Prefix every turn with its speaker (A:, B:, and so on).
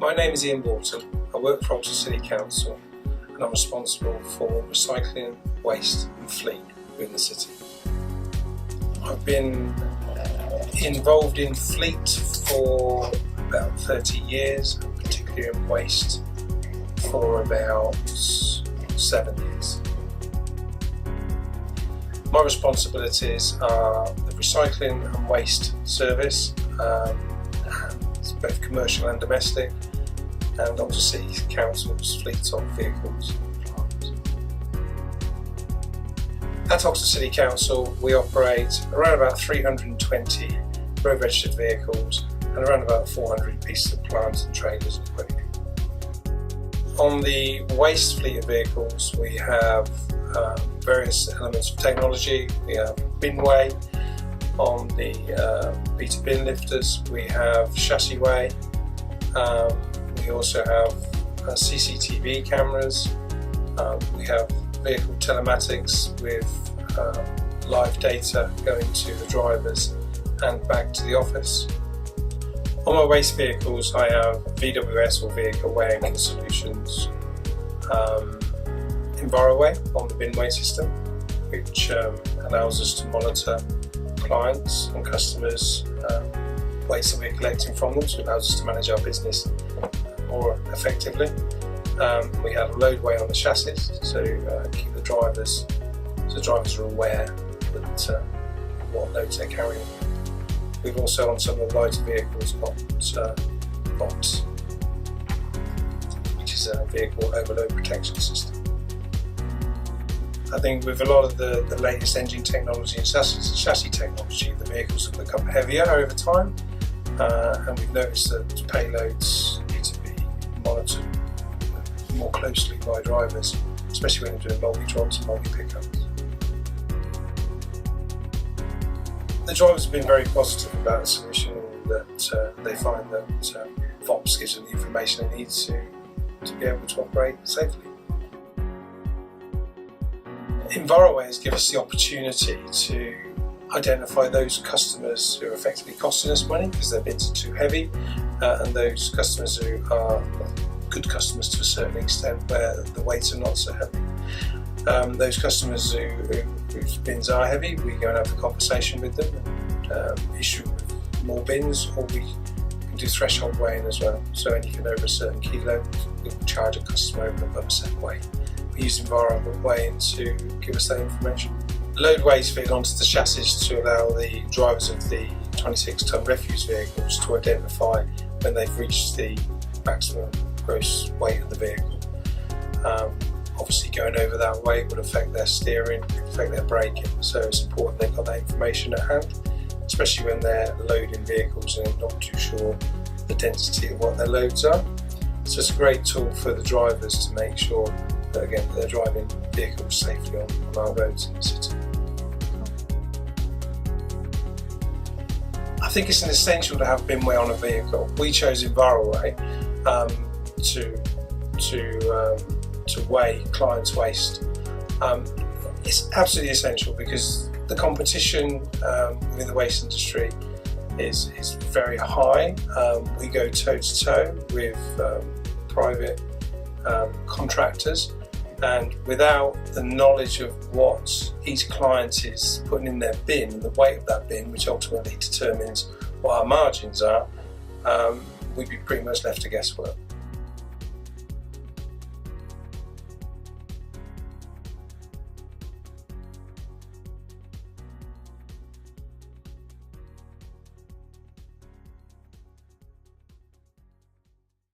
A: My name is Ian Walton. I work for Oxford City Council and I'm responsible for recycling, waste and fleet within the city. I've been involved in fleet for about 30 years, particularly in waste for about 7 years. My responsibilities are the recycling and waste service, both commercial and domestic, and Oxford City Council's fleet of vehicles and plants. At Oxford City Council we operate around about 320 road registered vehicles and around about 400 pieces of plant and trailers and equipment. On the waste fleet of vehicles we have various elements of technology. We have binway. On the beta bin lifters we have chassis way. We also have CCTV cameras. We have vehicle telematics with live data going to the drivers and back to the office. On my waste vehicles I have VWS or vehicle weighing solutions, EnviroWeigh on the binway system, which allows us to monitor clients and customers' waste that we're collecting from them, so it allows us to manage our business more effectively. We have loadway on the chassis, so keep the drivers are aware that what loads they're carrying. We've also on some of the lighter vehicles got VOPS, which is a vehicle overload protection system. I think with a lot of the latest engine technology and chassis technology, the vehicles have become heavier over time, and we've noticed that payloads need to be monitored more closely by drivers, especially when they're doing multi-drops and multi-pickups. The drivers have been very positive about the solution, that they find that VOPS gives them the information they need to be able to operate safely. EnviroWeigh has given us the opportunity to identify those customers who are effectively costing us money because their bins are too heavy, and those customers who are good customers to a certain extent where the weights are not so heavy. Those customers whose bins are heavy, we go and have a conversation with them and issue more bins, or we can do threshold weighing as well. So anything over a certain kilo, we will charge a customer over and above a set weight. We use environment weighing to give us that information. Loadways feed onto the chassis to allow the drivers of the 26-tonne refuse vehicles to identify when they've reached the maximum gross weight of the vehicle. Obviously going over that weight would affect their steering, affect their braking, so it's important they've got that information at hand, especially when they're loading vehicles and not too sure the density of what their loads are. So it's a great tool for the drivers to make sure that again they're driving vehicles safely on our roads in the city. I think it's an essential to have binway on a vehicle. We chose EnviroWeigh to weigh clients' waste. It's absolutely essential because the competition within the waste industry is very high. We go toe to toe with private contractors, and without the knowledge of what each client is putting in their bin and the weight of that bin, which ultimately determines what our margins are, we'd be pretty much left to guesswork.